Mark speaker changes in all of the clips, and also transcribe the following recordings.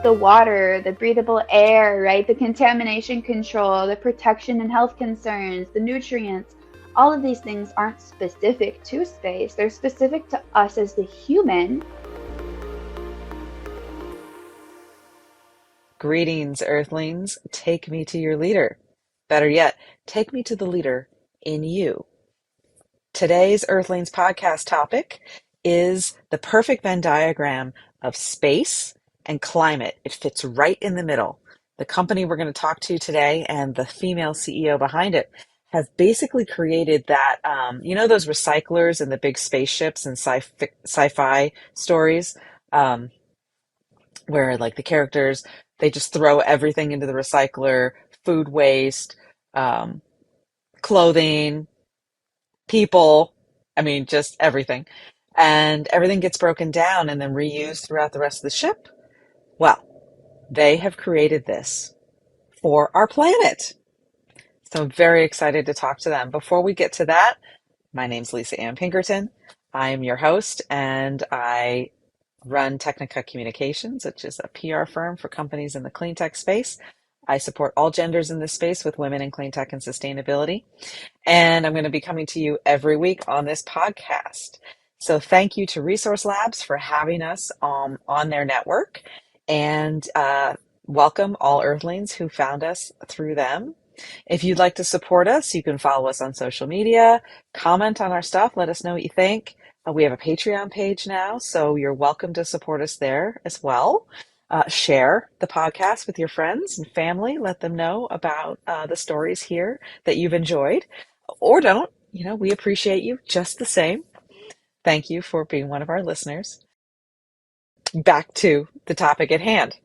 Speaker 1: The water, the breathable air, right? The contamination control, the protection and health concerns, the nutrients. All of these things aren't specific to space. They're specific to us as the human.
Speaker 2: Greetings, Earthlings. Take me to your leader. Better yet, take me to the leader in you. Today's Earthlings podcast topic is the perfect Venn diagram of space and climate. It fits right in the middle. The company we're going to talk to today and the female CEO behind it have basically created that, those recyclers and the big spaceships and sci-fi stories, um, where like the characters, they just throw everything into the recycler, food waste, um, clothing, people, I mean, just everything. And everything gets broken down and then reused throughout the rest of the ship. Well, they have created this for our planet. So I'm very excited to talk to them. Before we get to that, my name's Lisa Ann Pinkerton. I am your host and I run Technica Communications, which is a PR firm for companies in the clean tech space. I support all genders in this space with women in clean tech and sustainability. And I'm going to be coming to you every week on this podcast. So thank you to Resource Labs for having us on their network. And welcome all Earthlings who found us through them. If you'd like to support us, you can follow us on social media, comment on our stuff, let us know what you think. We have a Patreon page now, so you're welcome to support us there as well. Share the podcast with your friends and family. Let them know about the stories here that you've enjoyed, or don't. We appreciate you just the same. Thank you for being one of our listeners. Back to the topic at hand.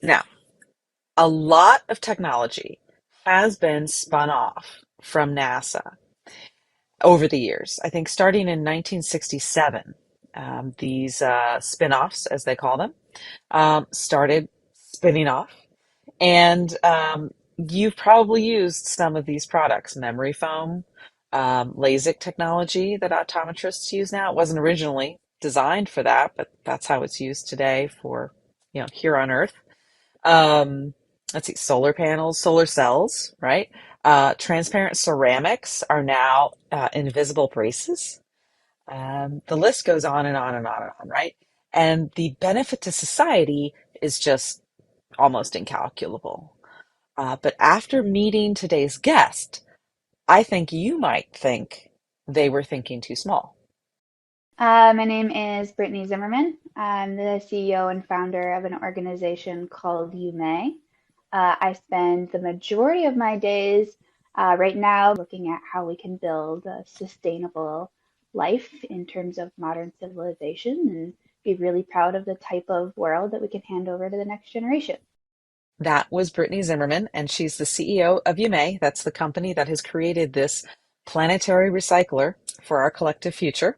Speaker 2: Now, a lot of technology has been spun off from NASA over the years. I think starting in 1967, these spin-offs, as they call them, started spinning off. And you've probably used some of these products, memory foam, LASIK technology that optometrists use now. It wasn't originally designed for that, but that's how it's used today for, here on Earth. Um, let's see, solar panels, solar cells, right? Transparent ceramics are now invisible braces. The list goes on and on and on and on, right? And the benefit to society is just almost incalculable. But after meeting today's guest, I think you might think they were thinking too small.
Speaker 1: My name is Brittany Zimmerman. I'm the CEO and founder of an organization called Yummet. I spend the majority of my days right now looking at how we can build a sustainable life in terms of modern civilization and be really proud of the type of world that we can hand over to the next generation.
Speaker 2: That was Brittany Zimmerman, and she's the CEO of Yummet. That's the company that has created this planetary recycler for our collective future.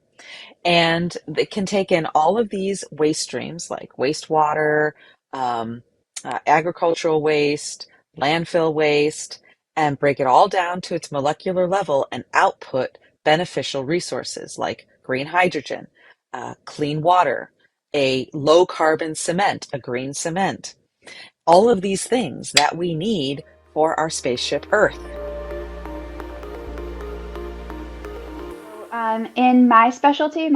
Speaker 2: And it can take in all of these waste streams like wastewater, agricultural waste, landfill waste, and break it all down to its molecular level and output beneficial resources like green hydrogen, clean water, a low carbon cement, a green cement, all of these things that we need for our spaceship Earth.
Speaker 1: In my specialty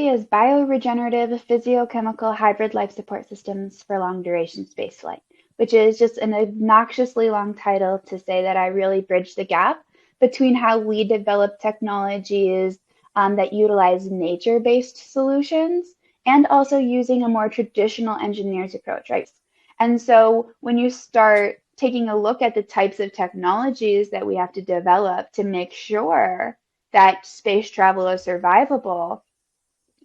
Speaker 1: is bioregenerative physiochemical hybrid life support systems for long duration spaceflight, which is just an obnoxiously long title to say that I really bridge the gap between how we develop technologies that utilize nature-based solutions and also using a more traditional engineer's approach, right? And so when you start taking a look at the types of technologies that we have to develop to make sure that space travel is survivable,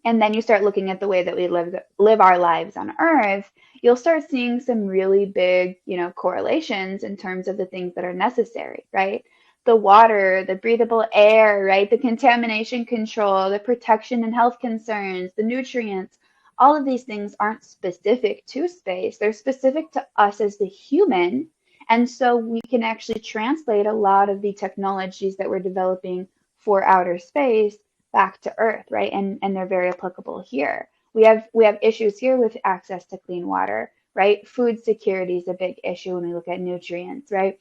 Speaker 1: and then you start looking at the way that we live our lives on Earth, you'll start seeing some really big, correlations in terms of the things that are necessary, right? The water, the breathable air, right? The contamination control, the protection and health concerns, the nutrients. All of these things aren't specific to space. They're specific to us as the human. And so we can actually translate a lot of the technologies that we're developing for outer space back to Earth, right? And they're very applicable here. we have issues here with access to clean water, right? Food security is a big issue when we look at nutrients, right?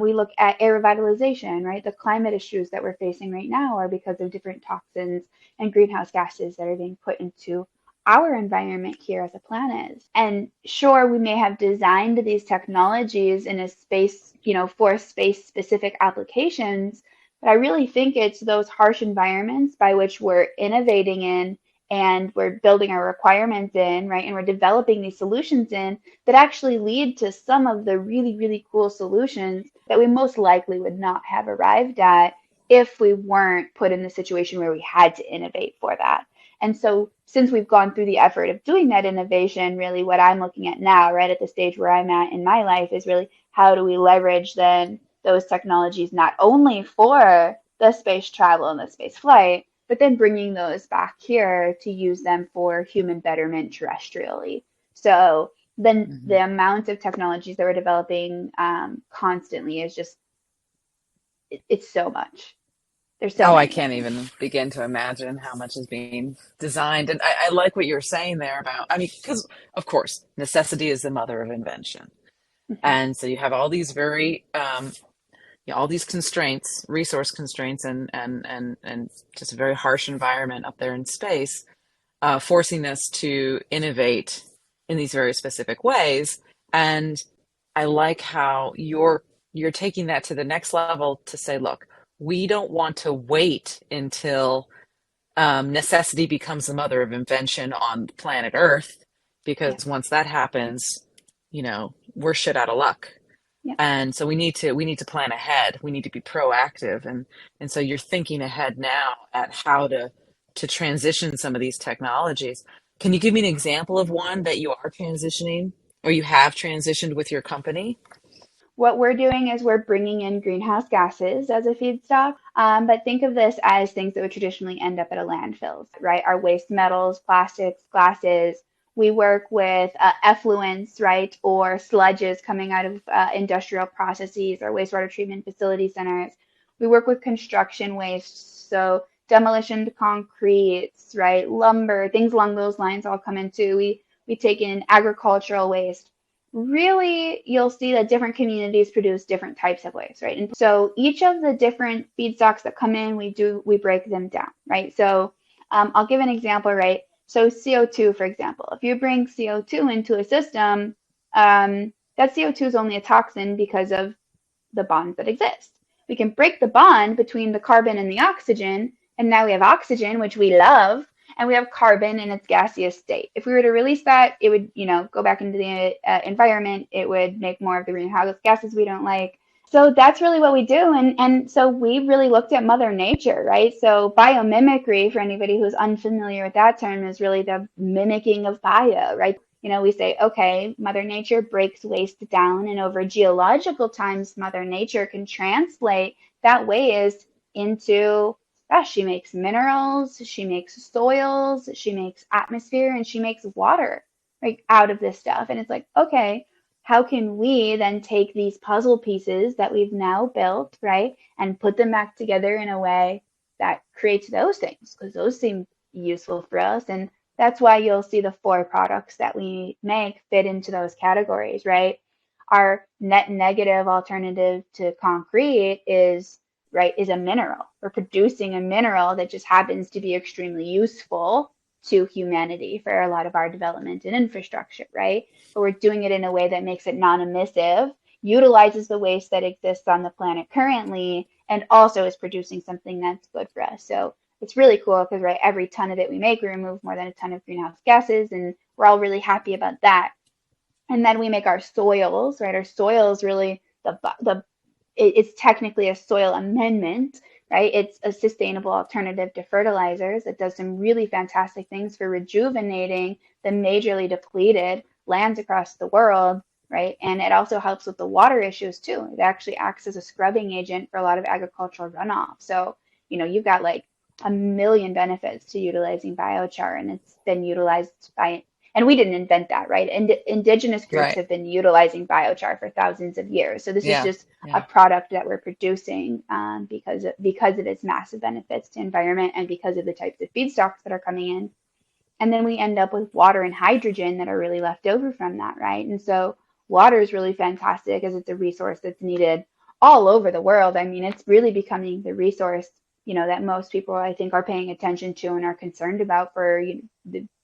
Speaker 1: We look at air revitalization, right? The climate issues that we're facing right now are because of different toxins and greenhouse gases that are being put into our environment here as a planet. And sure, we may have designed these technologies in a space, for space specific applications, but I really think it's those harsh environments by which we're innovating in and we're building our requirements in, right? And we're developing these solutions in that actually lead to some of the really, really cool solutions that we most likely would not have arrived at if we weren't put in the situation where we had to innovate for that. And so, since we've gone through the effort of doing that innovation, really what I'm looking at now, right at the stage where I'm at in my life, is really how do we leverage then those technologies not only for the space travel and the space flight, but then bringing those back here to use them for human betterment terrestrially. So then
Speaker 2: Mhm.
Speaker 1: the amount of technologies that we're developing constantly is just, it's so much. There's so
Speaker 2: Oh, I
Speaker 1: many of
Speaker 2: can't
Speaker 1: them.
Speaker 2: even begin to imagine how much is being designed. And I like what you're saying there about, I mean, because of course, necessity is the mother of invention.
Speaker 1: Mhm.
Speaker 2: And so you have all these all these constraints, resource constraints, and just a very harsh environment up there in space, forcing us to innovate in these very specific ways. And I like how you're taking that to the next level to say, look, we don't want to wait until necessity becomes the mother of invention on planet Earth,
Speaker 1: Yep.
Speaker 2: because once that happens, we're shit out of luck.
Speaker 1: Yep.
Speaker 2: And so we need to plan ahead. We need to be proactive, and so you're thinking ahead now at how to transition some of these technologies. Can you give me an example of one that you are transitioning or you have transitioned with your company?
Speaker 1: What we're doing is we're bringing in greenhouse gases as a feedstock, but think of this as things that would traditionally end up at a landfill, right? Our waste metals, plastics, glasses. We work with effluents, right, or sludges coming out of industrial processes or wastewater treatment facility centers. We work with construction waste, so demolition concretes, right, lumber, things along those lines all come into. We take in agricultural waste. Really, you'll see that different communities produce different types of waste, right? And so each of the different feedstocks that come in, we break them down, right? So I'll give an example, right? So CO2, for example, if you bring CO2 into a system, that CO2 is only a toxin because of the bonds that exist. We can break the bond between the carbon and the oxygen, and now we have oxygen, which we love, and we have carbon in its gaseous state. If we were to release that, it would, go back into the environment. It would make more of the greenhouse gases we don't like. So that's really what we do. And so we really looked at Mother Nature, right? So biomimicry, for anybody who's unfamiliar with that term, is really the mimicking of bio, right? We say, okay, Mother Nature breaks waste down, and over geological times, Mother Nature can translate that waste into, gosh, she makes minerals, she makes soils, she makes atmosphere, and she makes water, like out of this stuff. And it's like, okay, how can we then take these puzzle pieces that we've now built, right, and put them back together in a way that creates those things? Because those seem useful for us. And that's why you'll see the four products that we make fit into those categories, right? Our net negative alternative to concrete is, right, is a mineral. We're producing a mineral that just happens to be extremely useful to humanity for a lot of our development and infrastructure, right? But we're doing it in a way that makes it non-emissive, utilizes the waste that exists on the planet currently, and also is producing something that's good for us. So it's really cool because, right, every ton of it we make, we remove more than a ton of greenhouse gases, and we're all really happy about that. And then we make our soils, right? Our soils really it's technically a soil amendment, right? It's a sustainable alternative to fertilizers that does some really fantastic things for rejuvenating the majorly depleted lands across the world, right? And it also helps with the water issues too. It actually acts as a scrubbing agent for a lot of agricultural runoff. So, you've got like a million benefits to utilizing biochar, and it's been utilized by, and we didn't invent that, right? And indigenous groups
Speaker 2: Right.
Speaker 1: have been utilizing biochar for thousands of years. So this is
Speaker 2: Yeah.
Speaker 1: just a
Speaker 2: Yeah.
Speaker 1: product that we're producing because of its massive benefits to environment and because of the types of feedstocks that are coming in. And then we end up with water and hydrogen that are really left over from that, right? And so water is really fantastic as it's a resource that's needed all over the world. I mean, it's really becoming the resource, that most people I think are paying attention to and are concerned about for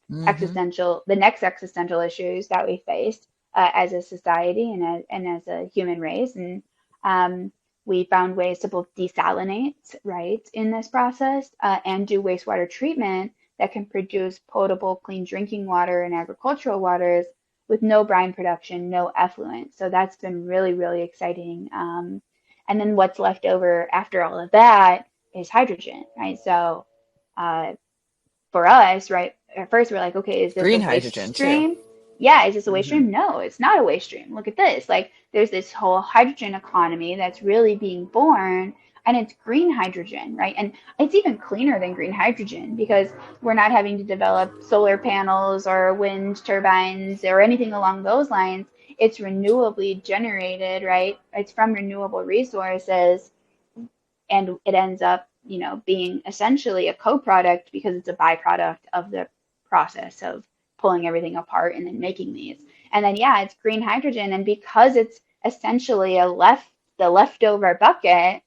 Speaker 2: Hmm.
Speaker 1: the next existential issues that we face as a society and as a human race. And um, we found ways to both desalinate, right, in this process and do wastewater treatment that can produce potable, clean drinking water and agricultural waters with no brine production, no effluent. So that's been really, really exciting. And then what's left over after all of that is hydrogen, right? So uh, for us, right, at first we're like, okay, is this a
Speaker 2: Green
Speaker 1: waste
Speaker 2: hydrogen too.
Speaker 1: stream? Yeah, is this a waste
Speaker 2: Hmm.
Speaker 1: stream? No, it's not a waste stream. Look at this. Like, there's this whole hydrogen economy that's really being born, and it's green hydrogen, right? And it's even cleaner than green hydrogen because we're not having to develop solar panels or wind turbines or anything along those lines. It's renewably generated, right? It's from renewable resources, and it ends up, being essentially a co-product because it's a byproduct of the process of pulling everything apart and then making these. And then yeah, it's green hydrogen, and because it's essentially the leftover bucket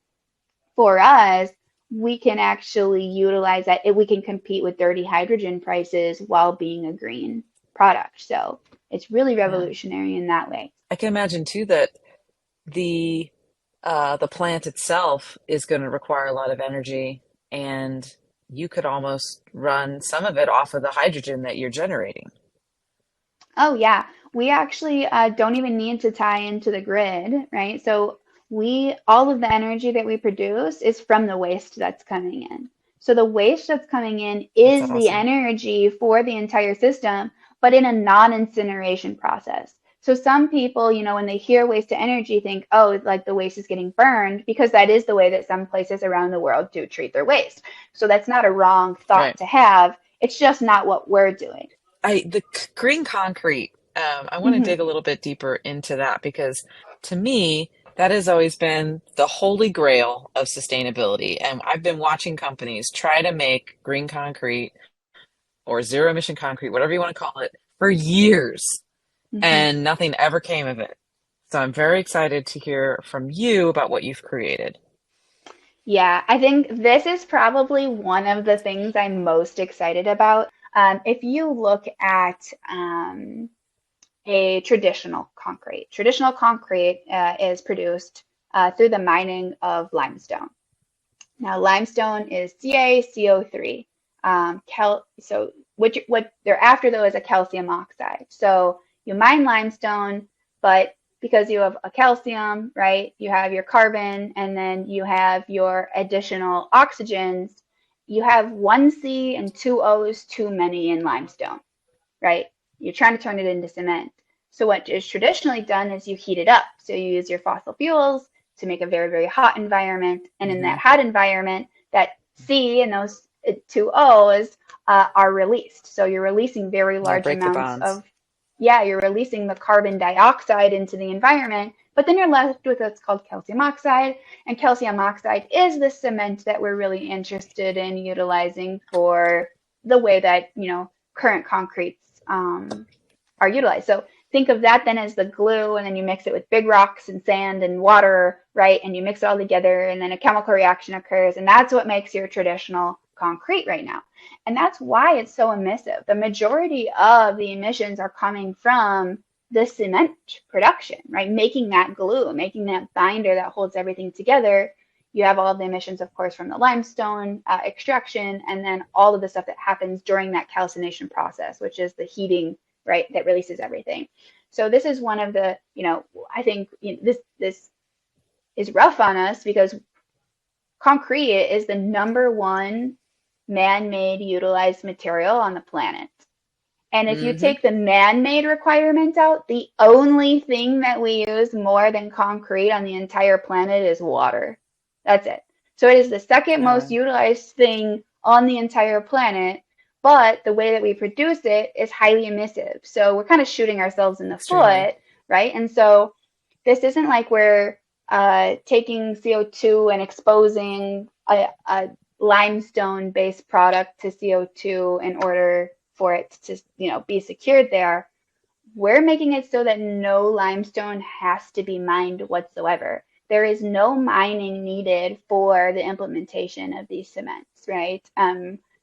Speaker 1: for us, we can actually utilize that. We can compete with dirty hydrogen prices while being a green product. So it's really
Speaker 2: Yeah.
Speaker 1: revolutionary in that way.
Speaker 2: I can imagine too that the the plant itself is going to require a lot of energy, and you could almost run some of it off of the hydrogen that you're generating.
Speaker 1: Oh, yeah. We actually don't even need to tie into the grid, right? So all of the energy that we produce is from the waste that's coming in. So the waste that's coming in
Speaker 2: That's
Speaker 1: is the
Speaker 2: awesome.
Speaker 1: energy for the entire system, but in a non-incineration process. So some people, when they hear waste to energy, think, oh, like the waste is getting burned, because that is the way that some places around the world do treat their waste. So that's not a wrong thought
Speaker 2: Right.
Speaker 1: to have. It's just not what we're doing.
Speaker 2: Green concrete, I want to
Speaker 1: Hmm.
Speaker 2: dig a little bit deeper into that because to me, that has always been the holy grail of sustainability. And I've been watching companies try to make green concrete or zero emission concrete, whatever you want to call it, for years,
Speaker 1: Hmm.
Speaker 2: and nothing ever came of it. So I'm very excited to hear from you about what you've created.
Speaker 1: Yeah, I think this is probably one of the things I'm most excited about. If you look at a traditional concrete is produced through the mining of limestone. Now, limestone is CaCO3. So what they're after though is a calcium oxide. So you mine limestone, but because you have a calcium, right, you have your carbon, and then you have your additional oxygens, you have one C and two O's too many in limestone, right? You're trying to turn it into cement. So what is traditionally done is you heat it up. So you use your fossil fuels to make a very, very hot environment. And in
Speaker 2: Hmm.
Speaker 1: that hot environment, that C and those two O's are released. So you're releasing very
Speaker 2: Yeah,
Speaker 1: large
Speaker 2: break the
Speaker 1: amounts
Speaker 2: bonds.
Speaker 1: of, yeah, you're releasing the carbon dioxide into the environment, but then you're left with what's called calcium oxide. And calcium oxide is the cement that we're really interested in utilizing for the way that, current concretes are utilized. So think of that then as the glue, and then you mix it with big rocks and sand and water, right? And you mix it all together, and then a chemical reaction occurs, and that's what makes your traditional concrete right now. And that's why it's so emissive. The majority of the emissions are coming from the cement production, right? Making that glue, making that binder that holds everything together. You have all the emissions, of course, from the limestone extraction, and then all of the stuff that happens during that calcination process, which is the heating, right, that releases everything. So this is one of the, I think this is rough on us because concrete is the number one man-made utilized material on the planet. And if you
Speaker 2: Hmm.
Speaker 1: take the man-made requirement out, the only thing that we use more than concrete on the entire planet is water. That's it. So it is the second most
Speaker 2: Uh,
Speaker 1: utilized thing on the entire planet, but the way that we produce it is highly emissive. So we're kind of shooting ourselves in the
Speaker 2: extremely.
Speaker 1: foot, right? And so this isn't like we're taking CO2 and exposing a limestone-based product to CO2 in order for it to, be secured there. We're making it so that no limestone has to be mined whatsoever. There is no mining needed for the implementation of these cements, right?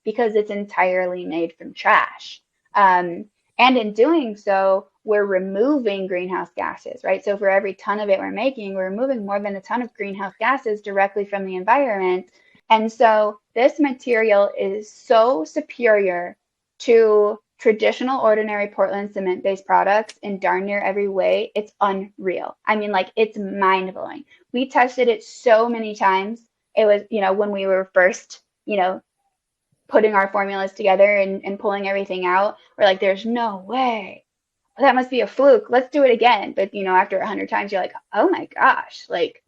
Speaker 1: Because it's entirely made from trash. And in doing so, we're removing greenhouse gases, right? So for every ton of it we're making, we're removing more than a ton of greenhouse gases directly from the environment. And so this material is so superior to traditional ordinary Portland cement-based products in darn near every way. It's unreal. I mean, like, it's mind-blowing. We tested it so many times. It was, when we were first, putting our formulas together and pulling everything out, we're like, there's no way. That must be a fluke. Let's do it again. But, after 100 times, you're like, oh my gosh, like,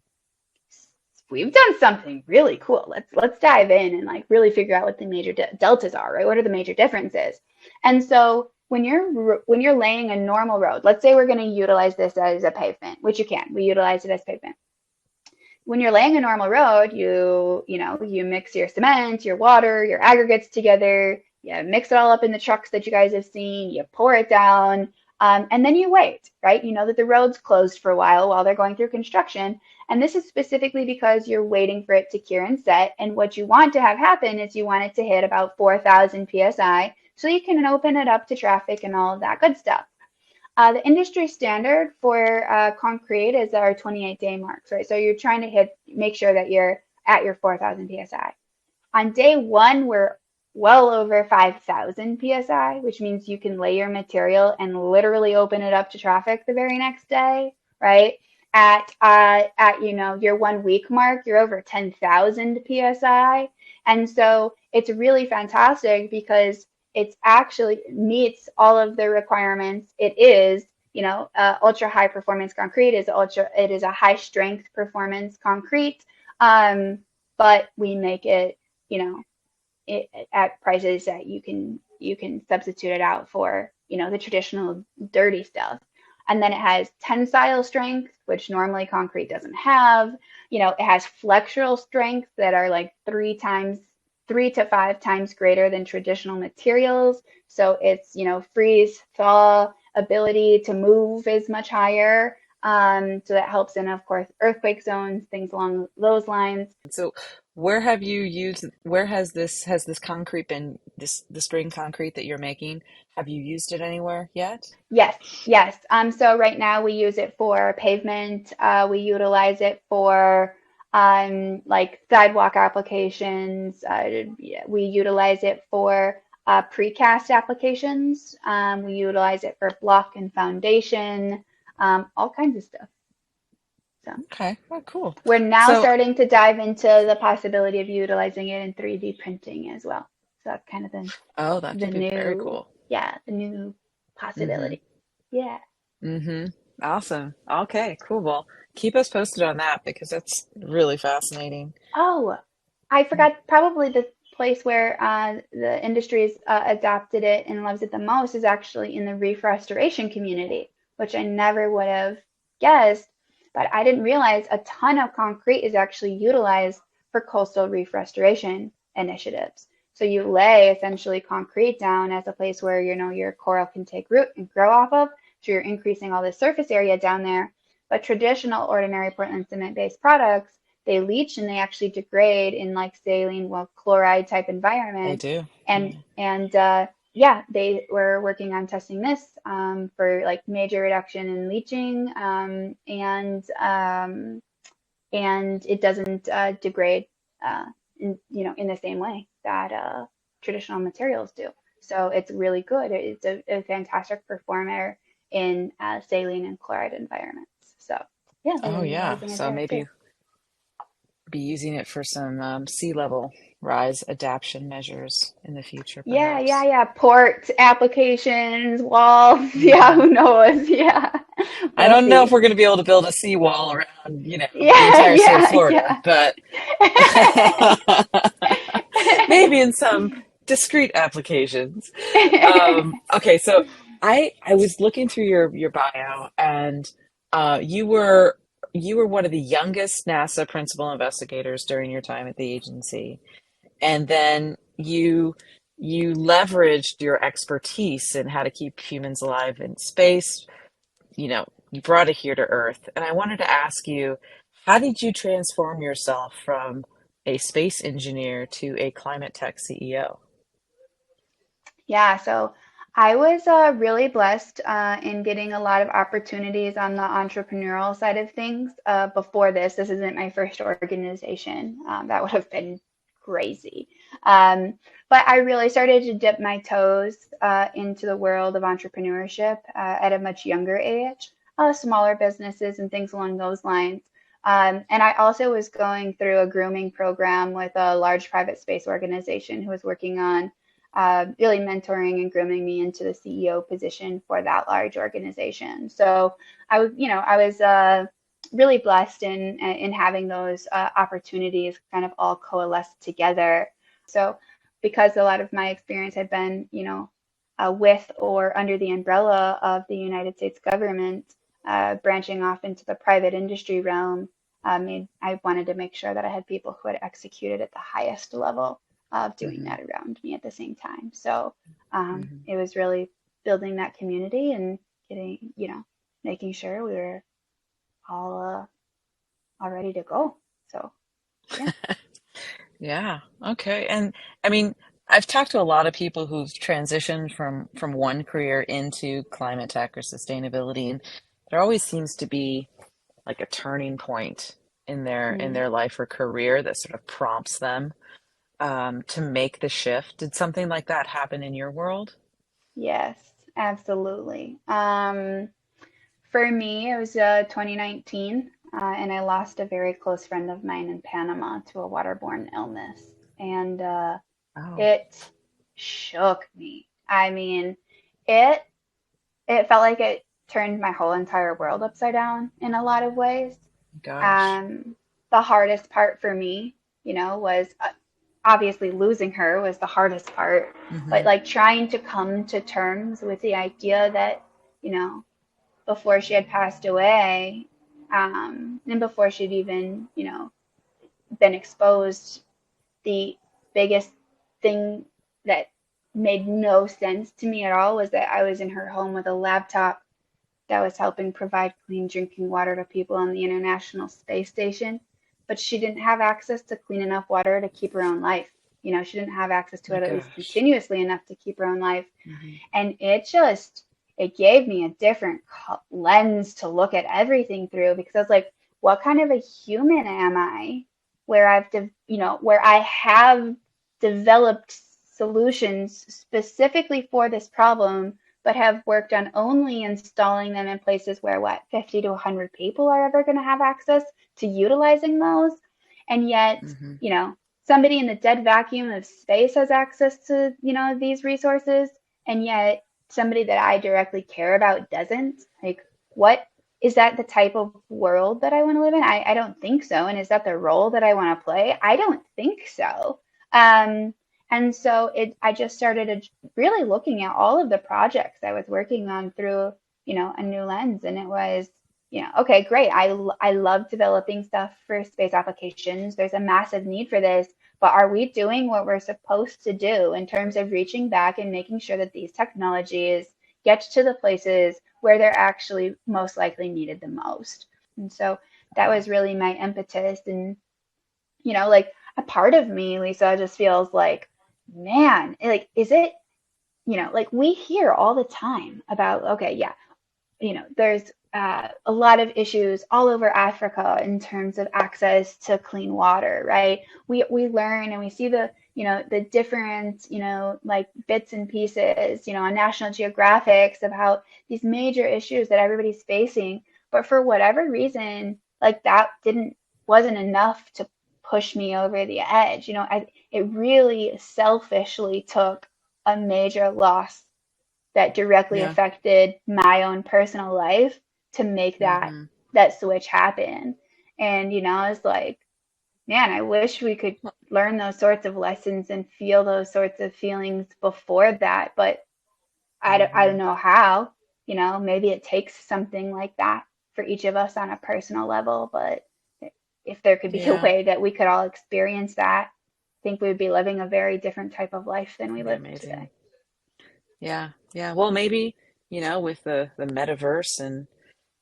Speaker 1: we've done something really cool. Let's dive in and like really figure out what the major deltas are, right? What are the major differences? And so when you're laying a normal road, let's say we're going to utilize this as a pavement, which you can. We utilize it as pavement. When you're laying a normal road, you mix your cement, your water, your aggregates together. You mix it all up in the trucks that you guys have seen. You pour it down. And then you wait, right? You know that the road's closed for a while they're going through construction. And this is specifically because you're waiting for it to cure and set. And what you want to have happen is you want it to hit about 4,000 PSI so you can open it up to traffic and all of that good stuff. The industry standard for concrete is our 28-day marks, right? So you're trying to make sure that you're at your 4,000 PSI. On day one, we're well over 5,000 PSI, which means you can lay your material and literally open it up to traffic the very next day, right? At your 1 week mark, you're over 10,000 PSI. And so it's really fantastic because it actually meets all of the requirements. It is, ultra high performance concrete. It is a high strength performance concrete, but we make it, at prices that you can substitute it out for, the traditional dirty stuff. And then it has tensile strength, which normally concrete doesn't have. It has flexural strength that are like 3 to 5 times greater than traditional materials. So it's, freeze, thaw ability to move is much higher. So that helps in, of course, earthquake zones, things along those lines.
Speaker 2: So where has this concrete been, the string concrete that you're making, have you used it anywhere yet?
Speaker 1: Yes. So right now we use it for pavement. We utilize it for like sidewalk applications. We utilize it for precast applications. We utilize it for block and foundation, all kinds of stuff. So
Speaker 2: Okay, oh, cool.
Speaker 1: we're now
Speaker 2: So,
Speaker 1: starting to dive into the possibility of utilizing it in 3D printing as well. So that's kind of
Speaker 2: oh, that
Speaker 1: the
Speaker 2: could be very
Speaker 1: new,
Speaker 2: cool.
Speaker 1: yeah, the new
Speaker 2: Mm-hmm.
Speaker 1: possibility. Yeah.
Speaker 2: Mm-hmm. Awesome. Okay, cool. Well, keep us posted on that because that's really fascinating.
Speaker 1: Oh, I forgot, probably the place where the industry's adopted it and loves it the most is actually in the reef restoration community, which I never would have guessed, but I didn't realize a ton of concrete is actually utilized for coastal reef restoration initiatives. So you lay essentially concrete down as a place where your coral can take root and grow off of. So you're increasing all the surface area down there. But traditional ordinary Portland cement-based products, they leach and they actually degrade in like saline, well, chloride type
Speaker 2: They
Speaker 1: environments.
Speaker 2: do.
Speaker 1: And
Speaker 2: Yeah.
Speaker 1: yeah, they were working on testing this for like major reduction in leaching, and it doesn't degrade in the same way that traditional materials do. So it's really good. It's a fantastic performer in saline and chloride environments. So yeah,
Speaker 2: Oh,
Speaker 1: they're
Speaker 2: yeah.
Speaker 1: utilizing it
Speaker 2: So
Speaker 1: there too.
Speaker 2: maybe be using it for some sea level rise adaptation measures in the future, perhaps.
Speaker 1: Yeah. Port applications, walls. Yeah,
Speaker 2: Hmm.
Speaker 1: who knows? Yeah,
Speaker 2: I
Speaker 1: we'll
Speaker 2: don't know if
Speaker 1: see.
Speaker 2: we're going to be able to buid a seawall around, the
Speaker 1: Yeah,
Speaker 2: entire state of Florida,
Speaker 1: yeah.
Speaker 2: but maybe in some discrete applications. Okay, so I was looking through your bio, and you were one of the youngest NASA principal investigators during your time at the agency, and then you you leveraged your expertise in how to keep humans alive in space. You brought it here to Earth. And I wanted to ask you, how did you transform yourself from a space engineer to a climate tech CEO?
Speaker 1: Yeah, so I was really blessed in getting a lot of opportunities on the entrepreneurial side of things. Before this, this isn't my first organization. That would have been crazy. But I really started to dip my toes into the world of entrepreneurship at a much younger age, smaller businesses and things along those lines. And I also was going through a grooming program with a large private space organization who was working on really mentoring and grooming me into the CEO position for that large organization. So I was really blessed in having those opportunities kind of all coalesce together. So because a lot of my experience had been, with or under the umbrella of the United States government, branching off into the private industry realm, I wanted to make sure that I had people who had executed at the highest level of doing
Speaker 2: Hmm.
Speaker 1: that around me at the same time. So
Speaker 2: Hmm.
Speaker 1: it was really building that community and getting, making sure we were all ready to go. So yeah.
Speaker 2: Yeah. Okay. And I mean, I've talked to a lot of people who've transitioned from one career into climate tech or sustainability, and there always seems to be like a turning point in
Speaker 1: Mm,
Speaker 2: their life or career that sort of prompts them to make the shift. Did something like that happen in your world?
Speaker 1: yes, absolutely. For me, it was 2019, and I lost a very close friend of mine in Panama to a waterborne illness. And
Speaker 2: Oh,
Speaker 1: it shook me. I mean, it it felt like it turned my whole entire world upside down in a lot of ways.
Speaker 2: gosh.
Speaker 1: Um, the hardest part for me, was obviously losing her was the hardest part, but
Speaker 2: Hmm.
Speaker 1: like trying to come to terms with the idea that, you know, before she had passed away, and before she'd even, been exposed, the biggest thing that made no sense to me at all was that I was in her home with a laptop that was helping provide clean drinking water to people on the International Space Station, but she didn't have access to clean enough water to keep her own life. She didn't have access to
Speaker 2: My
Speaker 1: it at least
Speaker 2: gosh.
Speaker 1: continuously enough to keep her own life.
Speaker 2: Hmm.
Speaker 1: And it gave me a different lens to look at everything through because I was like, what kind of a human am I where where I have developed solutions specifically for this problem but have worked on only installing them in places where 50 to 100 people are ever going to have access to utilizing those. And yet,
Speaker 2: Hmm.
Speaker 1: somebody in the dead vacuum of space has access to, these resources. And yet somebody that I directly care about doesn't. Like, what is that the type of world that I want to live in? I don't think so. And is that the role that I want to play? I don't think so. Um, and so I just started really looking at all of the projects I was working on through, a new lens. And it was, okay, great. I love developing stuff for space applications. There's a massive need for this, but are we doing what we're supposed to do in terms of reaching back and making sure that these technologies get to the places where they're actually most likely needed the most? And so that was really my impetus. And, like a part of me, Lisa, just feels like, man, like, is it, like we hear all the time about, okay, yeah, there's a lot of issues all over Africa in terms of access to clean water, right? We learn and we see the different, like bits and pieces, on National Geographics about these major issues that everybody's facing. But for whatever reason, like that wasn't enough to push me over the edge. It really selfishly took a major loss that directly
Speaker 2: Yeah.
Speaker 1: affected my own personal life to make that
Speaker 2: Hmm.
Speaker 1: that switch happen. And it's like, man, I wish we could learn those sorts of lessons and feel those sorts of feelings before that, but I don't
Speaker 2: Hmm.
Speaker 1: know how. Maybe it takes something like that for each of us on a personal level, but if there could be a
Speaker 2: Yeah.
Speaker 1: way that we could all experience that, think we would be living a very different type of life than we
Speaker 2: It'd be
Speaker 1: live today.
Speaker 2: amazing. Yeah, yeah. Well, maybe, with the metaverse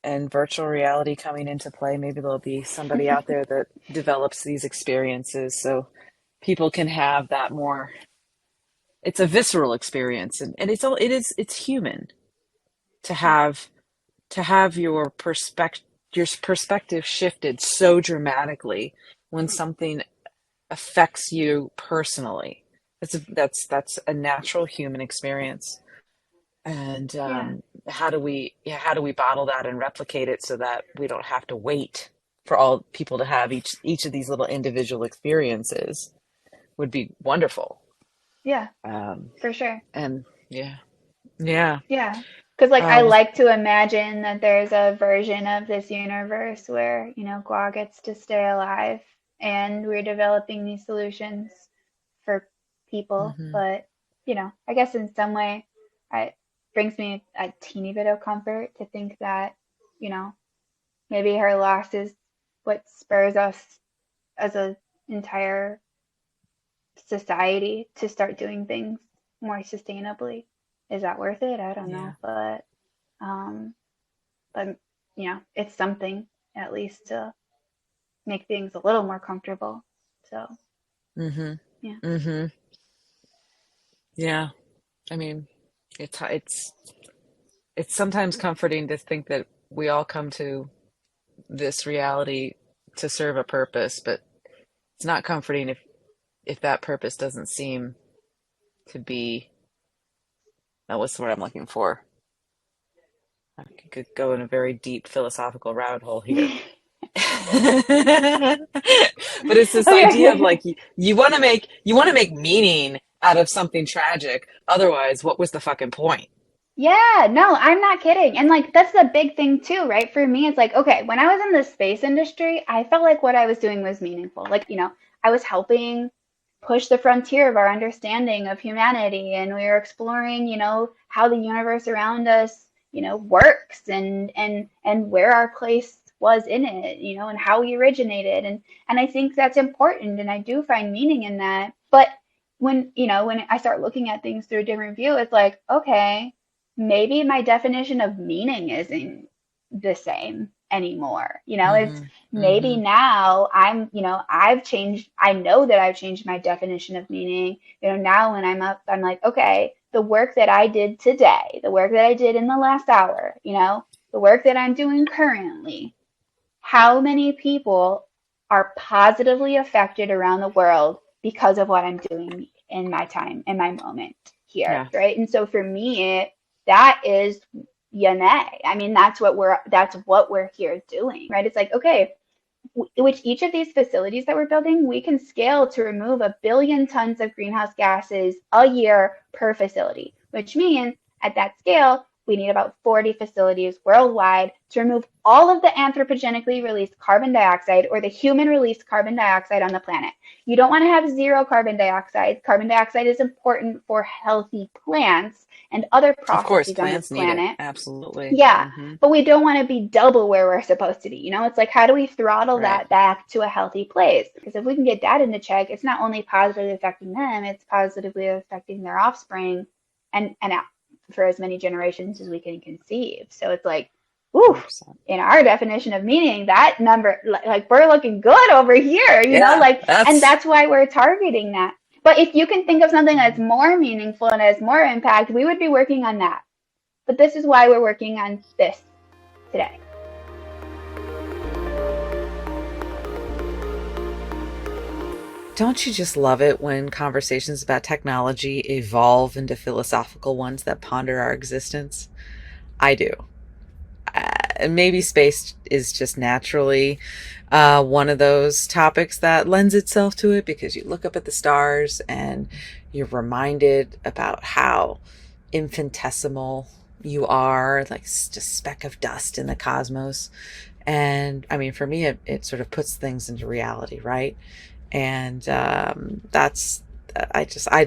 Speaker 2: and virtual reality coming into play, maybe there'll be somebody out there that develops these experiences so people can have that more. It's a visceral experience, and it's human to
Speaker 1: Yeah.
Speaker 2: have your perspective shifted so dramatically when something affects you personally. That's a natural human experience. And
Speaker 1: Yeah.
Speaker 2: how do we bottle that and replicate it so that we don't have to wait for all people to have each of these little individual experiences would be wonderful.
Speaker 1: Yeah,
Speaker 2: Um,
Speaker 1: for sure.
Speaker 2: and yeah, yeah.
Speaker 1: Yeah. Because, like, I
Speaker 2: Well,
Speaker 1: like to imagine that there's a version of this universe where, Gua gets to stay alive and we're developing these solutions for people.
Speaker 2: hmm
Speaker 1: But, I guess in some way, it brings me a teeny bit of comfort to think that, you know, maybe her loss is what spurs us as an entire society to start doing things more sustainably. Is that worth it? I don't
Speaker 2: yeah.
Speaker 1: know, um, but it's something at least to make things a little more comfortable. So
Speaker 2: hmm
Speaker 1: yeah,
Speaker 2: hmm Yeah. I mean, it's it's sometimes comforting to think that we all come to this reality to serve a purpose, but it's not comforting if that purpose doesn't seem to be, what's the word I'm looking for? I could go in a very deep philosophical rabbit hole here. But it's this idea of
Speaker 1: okay.
Speaker 2: like you want to make meaning out of something tragic. Otherwise, what was the fucking point?
Speaker 1: Yeah, no, I'm not kidding. And like that's the big thing too, right? For me, it's like, okay, when I was in the space industry, I felt like what I was doing was meaningful. Like, I was helping push the frontier of our understanding of humanity and we were exploring, how the universe around us, works and where our place was in it, and how we originated. And I think that's important and I do find meaning in that. But when I start looking at things through a different view, it's like, okay, maybe my definition of meaning isn't the same anymore. It's
Speaker 2: hmm
Speaker 1: maybe
Speaker 2: hmm
Speaker 1: now I've changed. I know that I've changed my definition of meaning. Now when I'm up, I'm like, okay, the work that I did today, the work that I did in the last hour, the work that I'm doing currently, how many people are positively affected around the world because of what I'm doing in my time, in my moment here,
Speaker 2: Yeah,
Speaker 1: right? And so for me, that is Yummet. I mean, that's what we're here doing, right? It's like, okay, which each of these facilities that we're building, we can scale to remove 1 billion tons of greenhouse gases a year per facility, which means at that scale, we need about 40 facilities worldwide to remove all of the anthropogenically released carbon dioxide or the human released carbon dioxide on the planet. You don't want to have zero carbon dioxide. Carbon dioxide is important for healthy plants and other
Speaker 2: of course,
Speaker 1: processes on this
Speaker 2: plants need it.
Speaker 1: planet.
Speaker 2: Absolutely.
Speaker 1: Yeah,
Speaker 2: Hmm
Speaker 1: but we don't want to be double where we're supposed to be. It's like, how do we throttle
Speaker 2: Right.
Speaker 1: that back to a healthy place? Because if we can get that into check, it's not only positively affecting them, it's positively affecting their offspring and for as many generations as we can conceive. So it's like, oof,
Speaker 2: 100%.
Speaker 1: in our definition of meaning, that number, like we're looking good over here,
Speaker 2: Yeah,
Speaker 1: and
Speaker 2: that's
Speaker 1: that's why we're targeting that. But if you can think of something that's more meaningful and has more impact, we would be working on that. But this is why we're working on this today.
Speaker 2: Don't you just love it when conversations about technology evolve into philosophical ones that ponder our existence? I do. And maybe space is just naturally one of those topics that lends itself to it because you look up at the stars and you're reminded about how infinitesimal you are, like just a speck of dust in the cosmos. And I mean, for me, it sort of puts things into reality, right? And I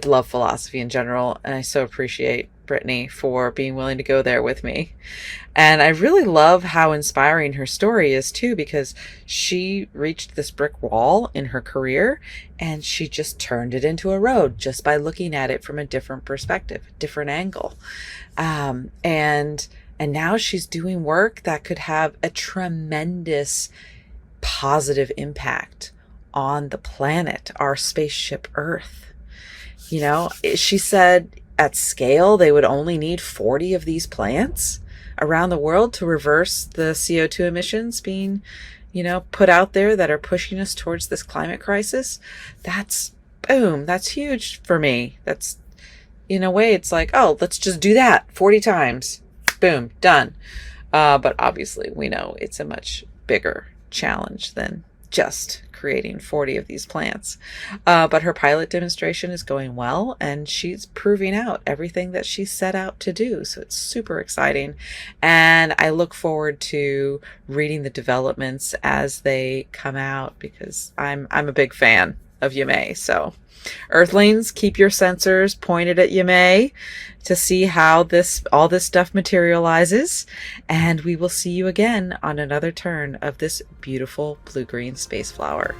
Speaker 2: love philosophy in general, and I so appreciate Brittany, for being willing to go there with me. And I really love how inspiring her story is too, because she reached this brick wall in her career and she just turned it into a road just by looking at it from a different perspective, different angle. And now she's doing work that could have a tremendous positive impact on the planet, our spaceship Earth. You know, she said at scale, they would only need 40 of these plants around the world to reverse the CO2 emissions being, put out there that are pushing us towards this climate crisis. That's boom. That's huge for me. That's, in a way, it's like, oh, let's just do that 40 times. Boom, done. But obviously we know it's a much bigger challenge than just creating 40 of these plants. But her pilot demonstration is going well, and she's proving out everything that she set out to do. So it's super exciting. And I look forward to reading the developments as they come out, because I'm a big fan of Yummet. So Earthlings, keep your sensors pointed at Yummet to see how all this stuff materializes, and we will see you again on another turn of this beautiful blue-green space flower.